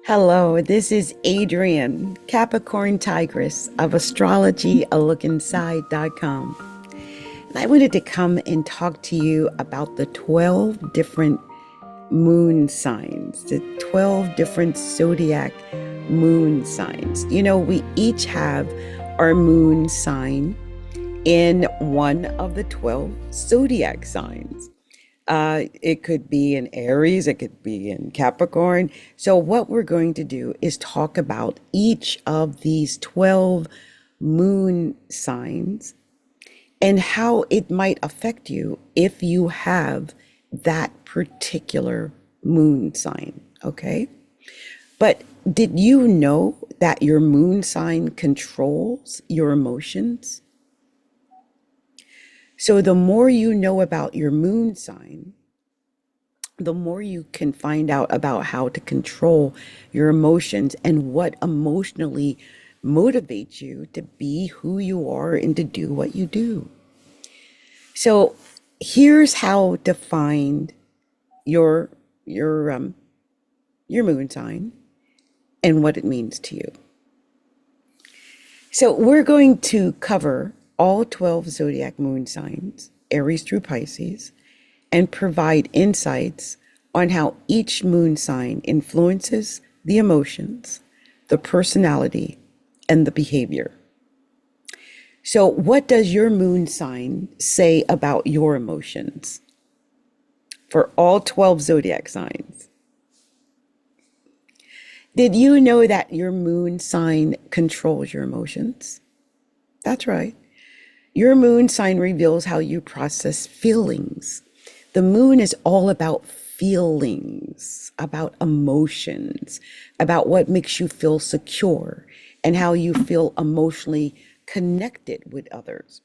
Hello, this is Adrienne, Capricorntigress of astrologyalookInside.com. And I wanted to come and talk to you about the 12 different moon signs, the 12 different zodiac moon signs. You know, we each have our moon sign in one of the 12 zodiac signs. It could be in Aries, it could be in Capricorn. So what we're going to do is talk about each of these 12 moon signs and how it might affect you if you have that particular moon sign, okay? But did you know that your moon sign controls your emotions? So the more you know about your moon sign, the more you can find out about how to control your emotions and what emotionally motivates you to be who you are and to do what you do. So here's how to find your moon sign and what it means to you. So we're going to cover all 12 zodiac moon signs, Aries through Pisces, and provide insights on how each moon sign influences the emotions, the personality, and the behavior. So what does your moon sign say about your emotions for all 12 zodiac signs? Did you know that your moon sign controls your emotions? That's right. Your moon sign reveals how you process feelings. The moon is all about feelings, about emotions, about what makes you feel secure and how you feel emotionally connected with others.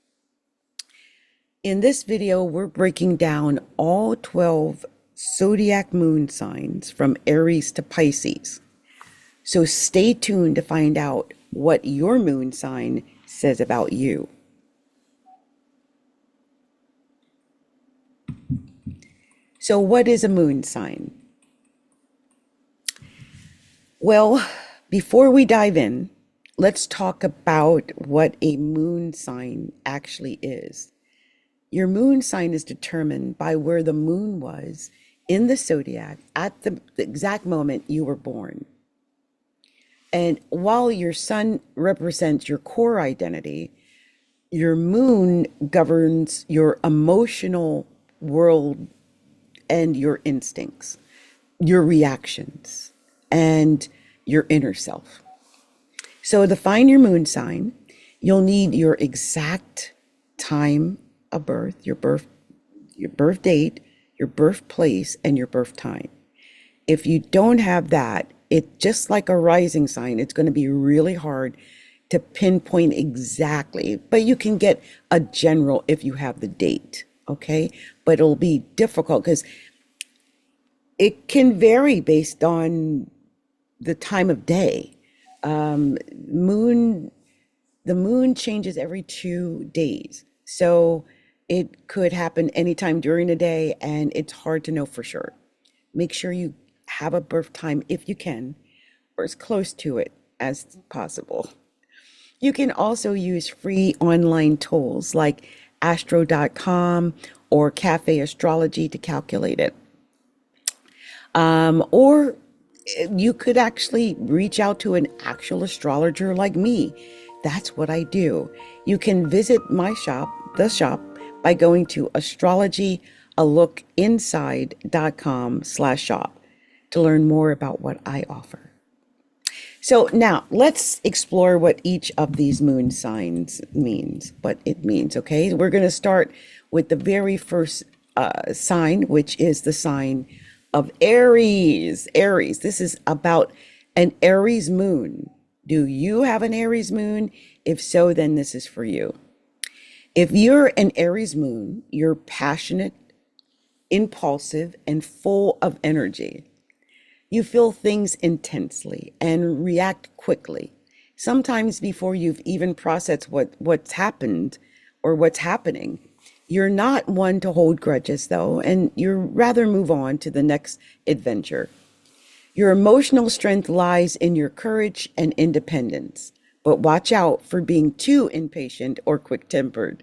In this video, we're breaking down all 12 zodiac moon signs from Aries to Pisces. So stay tuned to find out what your moon sign says about you. So what is a moon sign? Well, before we dive in, let's talk about what a moon sign actually is. Your moon sign is determined by where the moon was in the zodiac at the exact moment you were born. And while your sun represents your core identity, your moon governs your emotional world and your instincts, your reactions, and your inner self. So to find your moon sign, you'll need your exact time of birth, your birth date, your birthplace, and your birth time. If you don't have that, it's just like a rising sign. It's going to be really hard to pinpoint exactly, but you can get a general if you have the date, okay? But it'll be difficult because it can vary based on the time of day. The moon changes every 2 days. So it could happen anytime during the day and it's hard to know for sure. Make sure you have a birth time if you can, or as close to it as possible. You can also use free online tools like astro.com or Cafe Astrology to calculate it. Or you could actually reach out to an actual astrologer like me. That's what I do. You can visit my shop, the shop, by going to astrologyalookInside.com/shop to learn more about what I offer. So now let's explore what each of these moon signs means, what it means, okay? We're going to start with the very first sign, which is the sign of Aries. Aries, this is about an Aries moon. Do you have an Aries moon? If so, then this is for you. If you're an Aries moon, you're passionate, impulsive, and full of energy. You feel things intensely and react quickly, sometimes before you've even processed what's happened or what's happening. You're not one to hold grudges, though, and you'd rather move on to the next adventure. Your emotional strength lies in your courage and independence, but watch out for being too impatient or quick-tempered.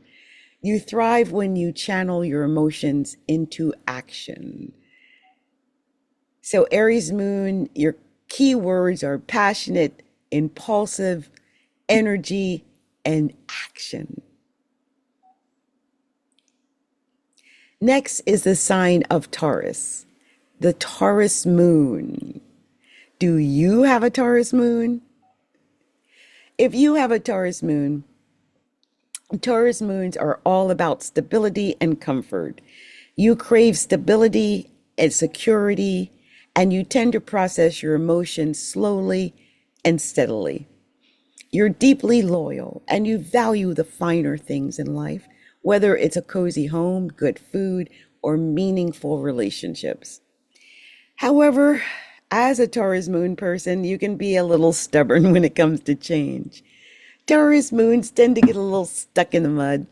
You thrive when you channel your emotions into action. So Aries moon, your keywords are passionate, impulsive, energy, and action. Next is the sign of Taurus, the Taurus moon. Do you have a Taurus moon? If you have a Taurus moons are all about stability and comfort. You crave stability and security, and you tend to process your emotions slowly and steadily. You're deeply loyal, and you value the finer things in life, whether it's a cozy home, good food, or meaningful relationships. However, as a Taurus moon person, you can be a little stubborn when it comes to change. Taurus moons tend to get a little stuck in the mud,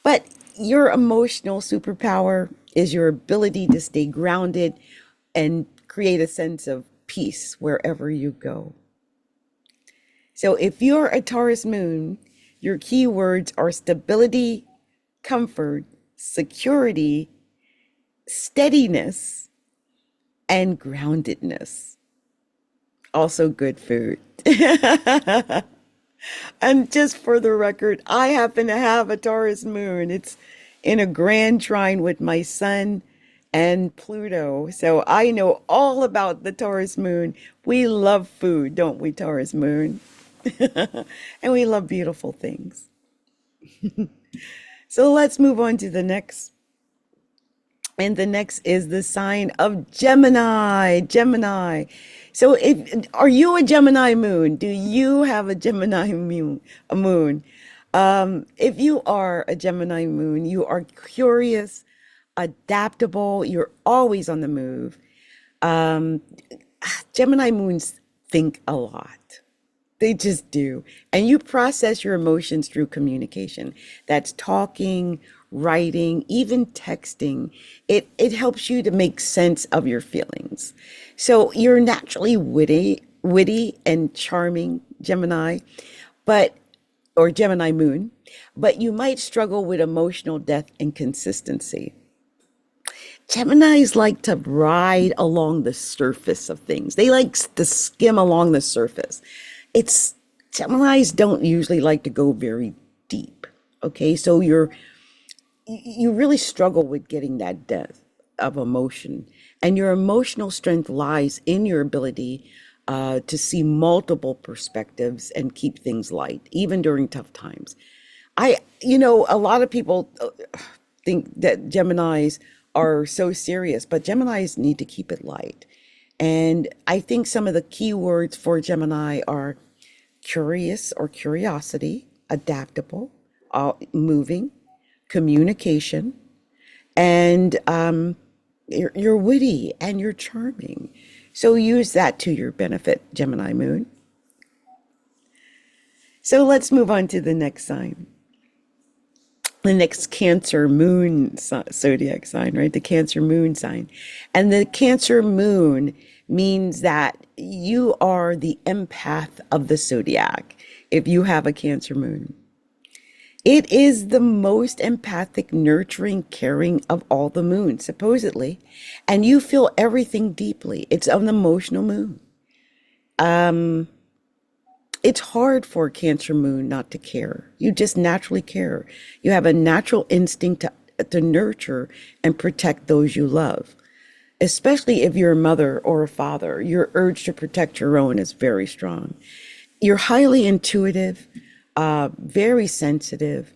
but your emotional superpower is your ability to stay grounded and create a sense of peace wherever you go. So if you're a Taurus moon, your keywords are stability, comfort, security, steadiness, and groundedness. Also good food. And just for the record, I happen to have a Taurus moon. It's in a grand trine with my sun and Pluto. So I know all about the Taurus moon. We love food, don't we, Taurus moon? And we love beautiful things. So let's move on to the next. And the next is the sign of Gemini. Gemini. So are you a Gemini moon? Do you have a Gemini moon? If you are a Gemini moon, you are curious, adaptable, you're always on the move. Gemini moons think a lot. They just do. And you process your emotions through communication. That's talking, writing, even texting. It helps you to make sense of your feelings. So you're naturally witty and charming, Gemini, or Gemini moon, but you might struggle with emotional depth and consistency. Geminis like to ride along the surface of things. They like to skim along the surface. Geminis don't usually like to go very deep. Okay, so you really struggle with getting that depth of emotion, and your emotional strength lies in your ability to see multiple perspectives and keep things light, even during tough times. A lot of people think that Geminis are so serious, but Geminis need to keep it light. And I think some of the key words for Gemini are curious or curiosity, adaptable, moving, communication, and you're witty and you're charming. So use that to your benefit, Gemini moon. So let's move on to the next sign. The next Cancer moon zodiac sign, right? The Cancer moon sign. And the Cancer moon means that you are the empath of the zodiac if you have a Cancer moon. It is the most empathic, nurturing, caring of all the moons, supposedly. And you feel everything deeply. It's an emotional moon. It's hard for a Cancer moon not to care. You just naturally care. You have a natural instinct to nurture and protect those you love. Especially if you're a mother or a father, your urge to protect your own is very strong. You're highly intuitive, very sensitive.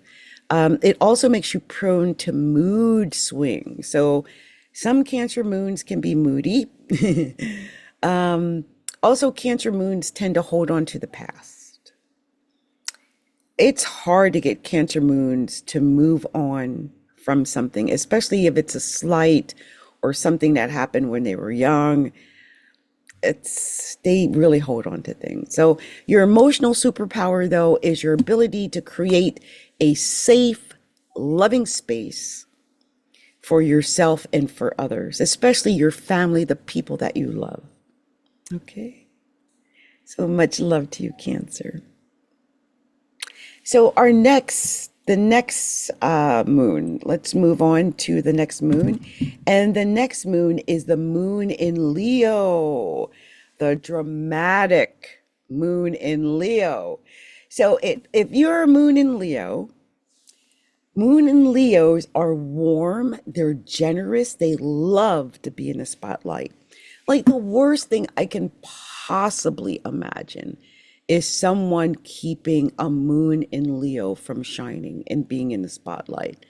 It also makes you prone to mood swings. So some Cancer moons can be moody. Also, Cancer moons tend to hold on to the past. It's hard to get Cancer moons to move on from something, especially if it's a slight or something that happened when they were young. They really hold on to things. So your emotional superpower, though, is your ability to create a safe, loving space for yourself and for others, especially your family, the people that you love. Okay. So much love to you, Cancer. So the next moon, let's move on to the next moon. And the next moon is the moon in Leo, the dramatic moon in Leo. So if you're a moon in Leos are warm, they're generous, they love to be in the spotlight. Like the worst thing I can possibly imagine is someone keeping a moon in Leo from shining and being in the spotlight.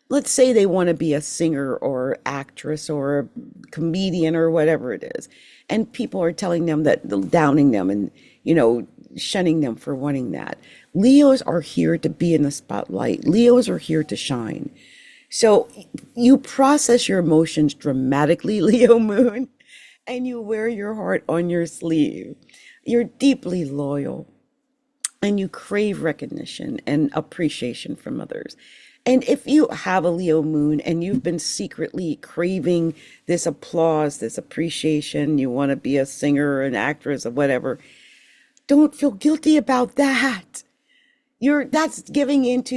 Let's say they want to be a singer or actress or a comedian or whatever it is, and people are telling them that, downing them and, shunning them for wanting that. Leos are here to be in the spotlight. Leos are here to shine. So you process your emotions dramatically, Leo moon, and you wear your heart on your sleeve. You're deeply loyal and you crave recognition and appreciation from others. And if you have a Leo moon and you've been secretly craving this applause, this appreciation, you want to be a singer or an actress or whatever, don't feel guilty about that. That's giving into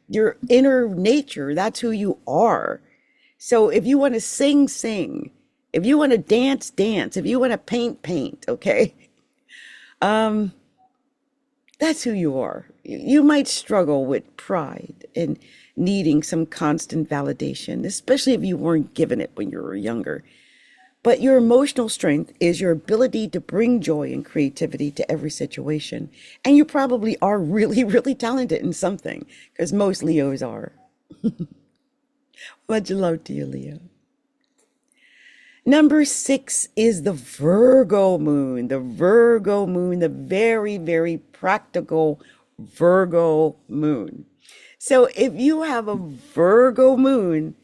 your inner nature. That's who you are. So if you want to sing, sing. If you want to dance, dance. If you want to paint, paint, okay? Um, that's who you are. You might struggle with pride and needing some constant validation, especially if you weren't given it when you were younger. But your emotional strength is your ability to bring joy and creativity to every situation. And you probably are really, really talented in something, because most Leos are. Much love to you, Leo. Number 6 is the Virgo moon. The Virgo moon, the very, very practical Virgo moon. So if you have a Virgo moons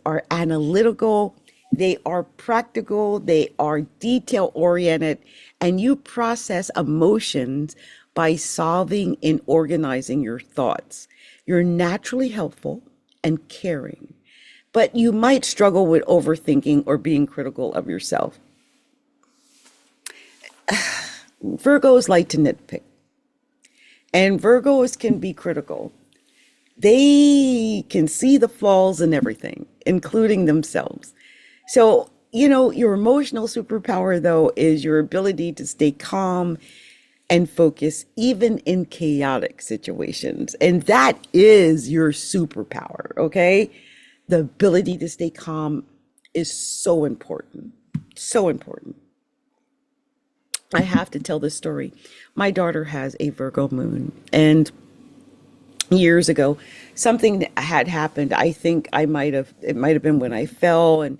are analytical, they are practical, they are detail oriented, and you process emotions by solving and organizing your thoughts. You're naturally helpful and caring, but you might struggle with overthinking or being critical of yourself. Virgos like to nitpick, and Virgos can be critical. They can see the flaws in everything, including themselves. So, your emotional superpower, though, is your ability to stay calm and focus even in chaotic situations. And that is your superpower, okay? The ability to stay calm is so important. So important. I have to tell this story. My daughter has a Virgo moon, and years ago, something had happened. I think it might have been when I fell and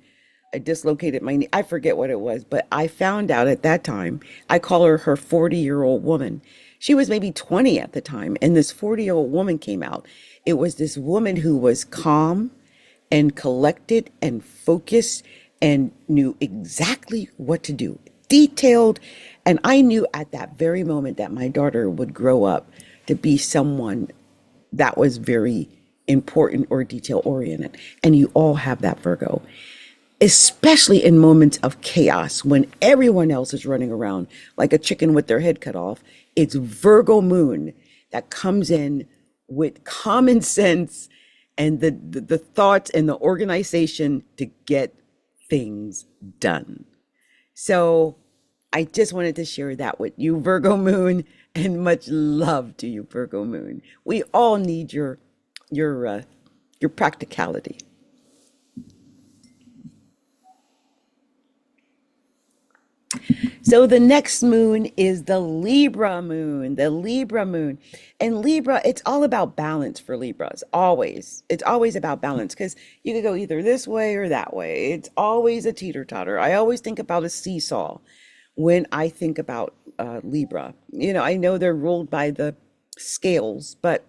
I dislocated my knee. I forget what it was, but I found out at that time, I call her 40-year-old woman. She was maybe 20 at the time, and this 40-year-old woman came out. It was this woman who was calm and collected and focused and knew exactly what to do, detailed. And I knew at that very moment that my daughter would grow up to be someone that was very important or detail oriented. And you all have that, Virgo, especially in moments of chaos when everyone else is running around like a chicken with their head cut off. It's Virgo moon that comes in with common sense and the thoughts and the organization to get things done. So I just wanted to share that with you, Virgo moon, and much love to you, Virgo moon. We all need your practicality. So the next moon is the Libra moon, the Libra moon. And Libra, it's all about balance for Libras, always. It's always about balance because you could go either this way or that way. It's always a teeter-totter. I always think about a seesaw when I think about Libra. I know they're ruled by the scales, but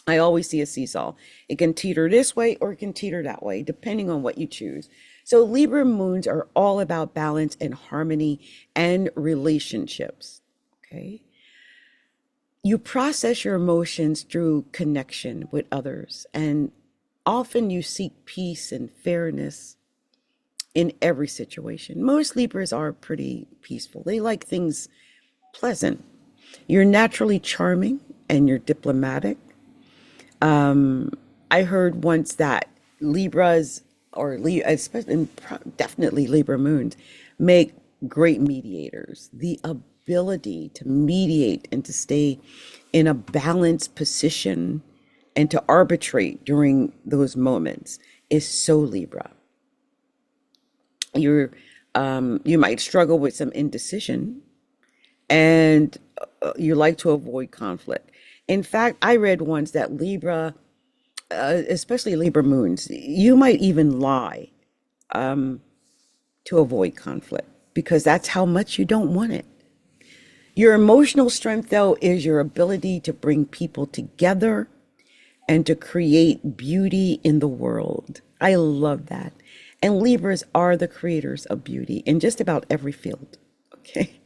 I always see a seesaw. It can teeter this way or it can teeter that way, depending on what you choose. So Libra moons are all about balance and harmony and relationships. Okay. You process your emotions through connection with others, and often you seek peace and fairness in every situation. Most Libras are pretty peaceful. They like things pleasant. You're naturally charming and you're diplomatic. I heard once that Libras or especially definitely Libra moons make great mediators. The ability to mediate and to stay in a balanced position and to arbitrate during those moments is so Libra. You're you might struggle with some indecision and you like to avoid conflict. In fact, I read once that Libra, especially Libra moons, you might even lie to avoid conflict because that's how much you don't want it. Your emotional strength, though, is your ability to bring people together and to create beauty in the world. I love that. And Libras are the creators of beauty in just about every field. Okay.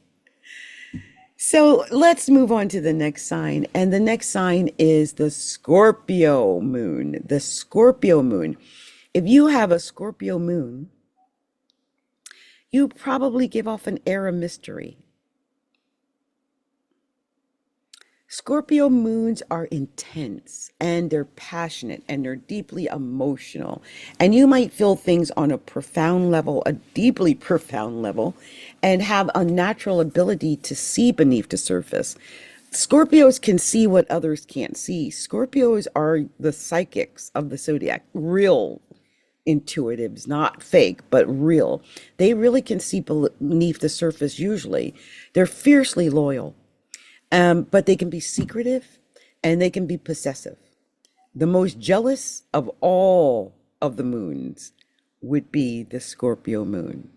So let's move on to the next sign. And the next sign is the Scorpio moon. The Scorpio moon. If you have a Scorpio moon, you probably give off an air of mystery. Scorpio moons are intense and they're passionate and they're deeply emotional. And you might feel things on a profound level, a deeply profound level, and have a natural ability to see beneath the surface. Scorpios can see what others can't see. Scorpios are the psychics of the zodiac, real intuitives, not fake, but real. They really can see beneath the surface usually. They're fiercely loyal. But they can be secretive and they can be possessive. The most jealous of all of the moons would be the Scorpio moon.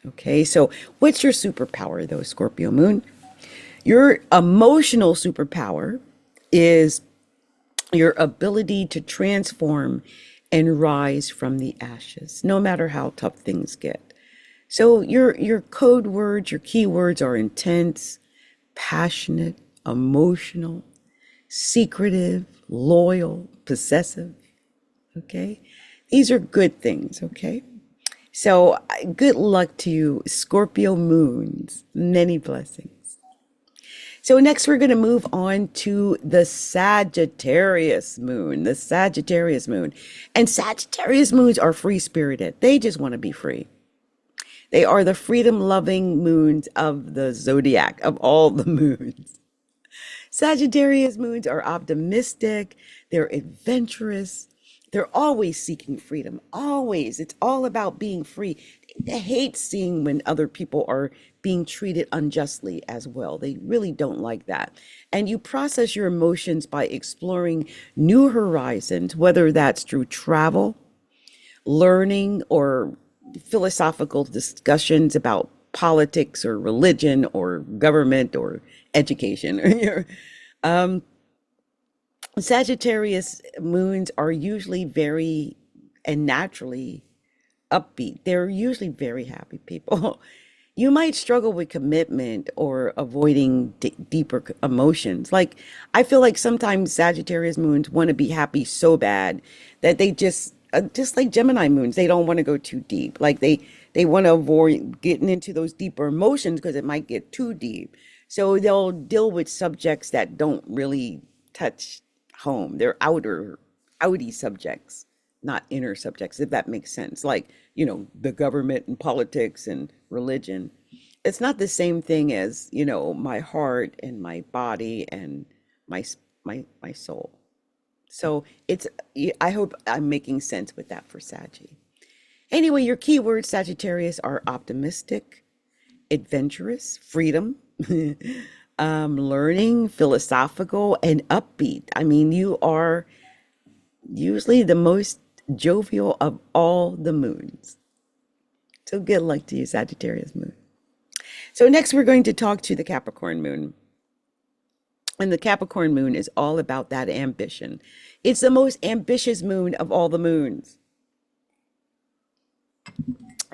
Okay, so what's your superpower though, Scorpio moon? Your emotional superpower is your ability to transform and rise from the ashes, no matter how tough things get. So your code words, your keywords are intense, passionate, emotional, secretive, loyal, possessive. Okay, these are good things. Okay, so good luck to you, Scorpio moons. Many blessings. So next we're going to move on to the Sagittarius moon. The Sagittarius moon. And Sagittarius moons are free-spirited. They just want to be free. They are the freedom-loving moons of the zodiac, of all the moons. Sagittarius moons are optimistic, they're adventurous, they're always seeking freedom, always. It's all about being free. They hate seeing when other people are being treated unjustly as well. They really don't like that. And you process your emotions by exploring new horizons, whether that's through travel, learning, or philosophical discussions about politics or religion or government or education. Sagittarius moons are usually very and naturally upbeat. They're usually very happy people. You might struggle with commitment or avoiding deeper emotions. Like, I feel like sometimes Sagittarius moons want to be happy so bad that they just like Gemini moons, they don't want to go too deep. Like they want to avoid getting into those deeper emotions because it might get too deep. So they'll deal with subjects that don't really touch home. They're outy subjects, not inner subjects, if that makes sense. Like, the government and politics and religion. It's not the same thing as, my heart and my body and my soul. So I hope I'm making sense with that for Saggy. Anyway, your keywords, Sagittarius, are optimistic, adventurous, freedom, learning, philosophical, and upbeat. I mean, you are usually the most jovial of all the moons. So good luck to you, Sagittarius moon. So next we're going to talk to the Capricorn moon. And the Capricorn moon is all about that ambition. It's the most ambitious moon of all the moons.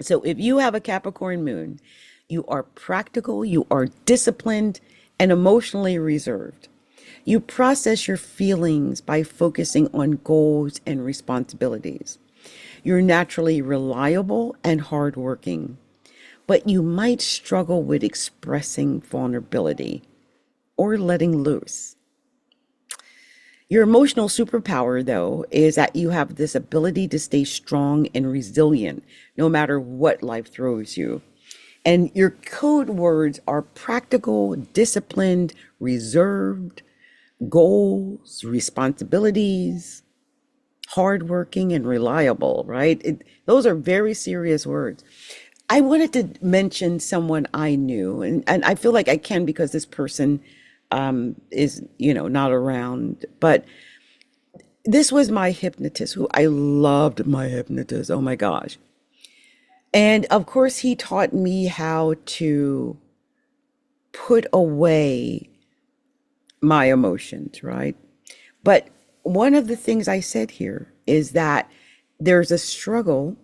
So if you have a Capricorn moon, you are practical, you are disciplined, and emotionally reserved. You process your feelings by focusing on goals and responsibilities. You're naturally reliable and hardworking, but you might struggle with expressing vulnerability or letting loose. Your emotional superpower, though, is that you have this ability to stay strong and resilient no matter what life throws you. And your code words are practical, disciplined, reserved, goals, responsibilities, hardworking, and reliable, right? Those are very serious words. I wanted to mention someone I knew, and I feel like I can because this person is, not around. But this was my hypnotist, who I loved my hypnotist. Oh my gosh. And of course, he taught me how to put away my emotions, right? But one of the things I said here is that there's a struggle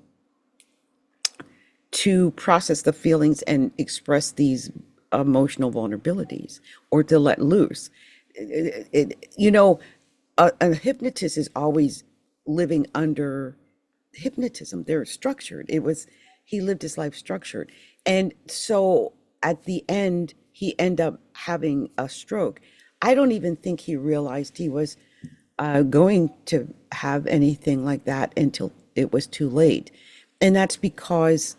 to process the feelings and express these emotional vulnerabilities or to let loose. A hypnotist is always living under hypnotism. They're structured. He lived his life structured. And so at the end, he ended up having a stroke. I don't even think he realized he was going to have anything like that until it was too late. And that's because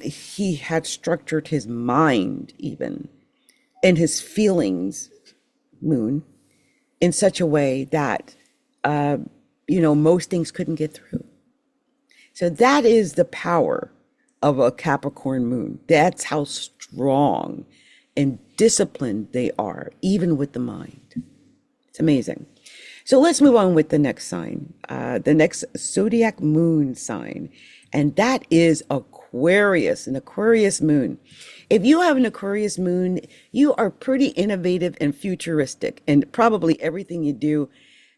he had structured his mind, even, and his feelings, Moon, in such a way that, most things couldn't get through. So that is the power of a Capricorn moon. That's how strong and disciplined they are, even with the mind. It's amazing. So let's move on with the next sign, the next zodiac moon sign, and that is Aquarius, an Aquarius moon. If you have an Aquarius moon, you are pretty innovative and futuristic, and probably everything you do,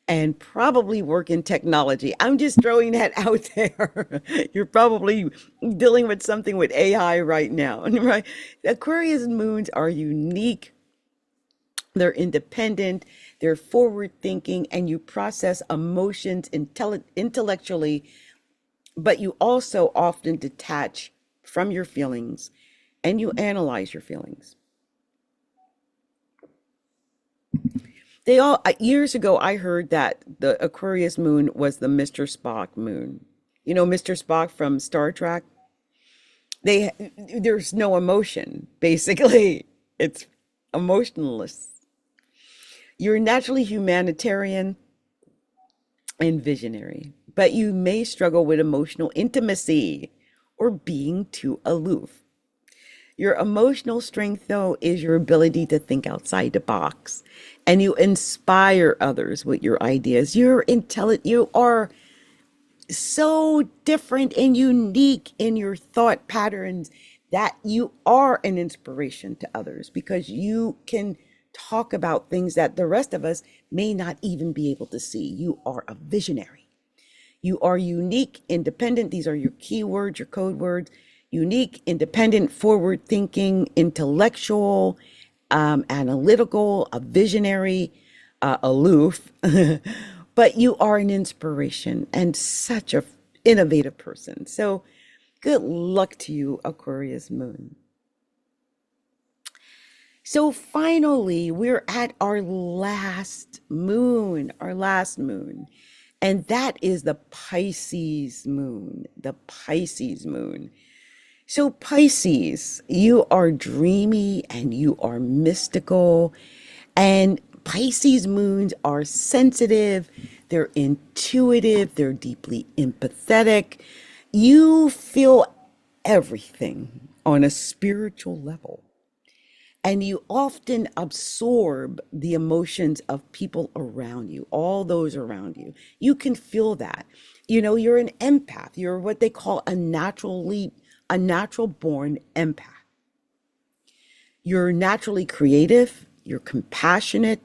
and probably work in technology. I'm just throwing that out there. You're probably dealing with something with AI right now, right? Aquarius moons are unique. They're independent, they're forward thinking, and you process emotions intellectually, but you also often detach from your feelings and you analyze your feelings. Years ago, I heard that the Aquarius moon was the Mr. Spock moon. You know, Mr. Spock from Star Trek? There's no emotion, basically. It's emotionless. You're naturally humanitarian and visionary, but you may struggle with emotional intimacy or being too aloof. Your emotional strength, though, is your ability to think outside the box, and you inspire others with your ideas. You're intelligent. You are so different and unique in your thought patterns that you are an inspiration to others because you can talk about things that the rest of us may not even be able to see. You are a visionary. You are unique, independent. These are your keywords, your code words. Unique, independent, forward thinking, intellectual, analytical, a visionary, aloof. But you are an inspiration and such a innovative person. So good luck to you, Aquarius moon. So finally, we're at our last moon, and that is the Pisces moon, the Pisces moon. So Pisces, you are dreamy and you are mystical, and Pisces moons are sensitive, they're intuitive, they're deeply empathetic. You feel everything on a spiritual level. And you often absorb the emotions of people around you, all those around you. You can feel that. You're an empath. You're what they call a natural born empath. You're naturally creative, you're compassionate.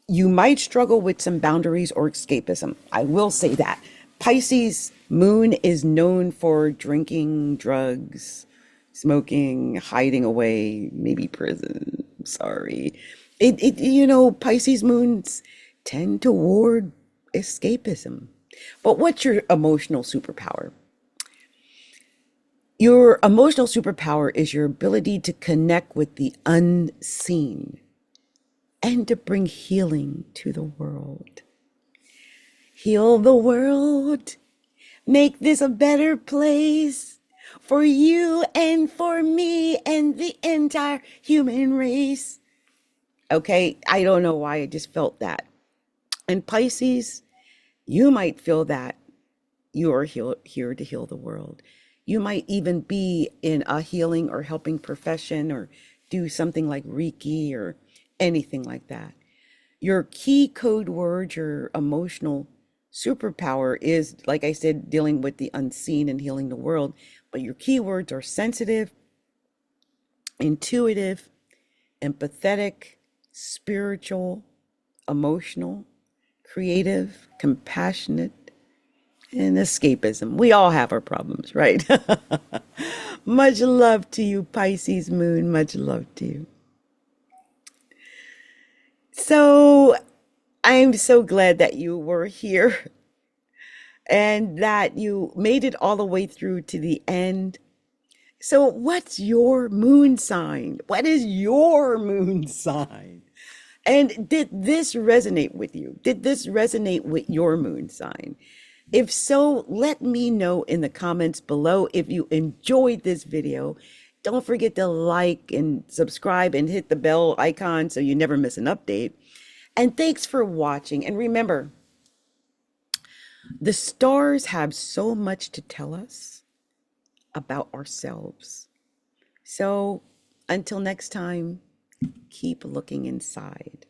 You might struggle with some boundaries or escapism. I will say that. Pisces moon is known for drinking, drugs, smoking, hiding away, maybe prison. Sorry. Pisces moons tend toward escapism. But what's your emotional superpower? Your emotional superpower is your ability to connect with the unseen and to bring healing to the world. Heal the world. Make this a better place for you and for me and the entire human race. Okay, I don't know why I just felt that. And Pisces, you might feel that you are here to heal the world. You might even be in a healing or helping profession or do something like Reiki or anything like that. Your key code word, your emotional superpower is, like I said, dealing with the unseen and healing the world. But your key words are sensitive, intuitive, empathetic, spiritual, emotional, creative, compassionate, and escapism. We all have our problems, right? Much love to you, Pisces moon. Much love to you. So I'm so glad that you were here and that you made it all the way through to the end. So what's your moon sign? What is your moon sign? And did this resonate with you? Did this resonate with your moon sign? If so, let me know in the comments below. If you enjoyed this video, don't forget to like and subscribe and hit the bell icon so you never miss an update. And thanks for watching. And remember, the stars have so much to tell us about ourselves. So until next time, keep looking inside.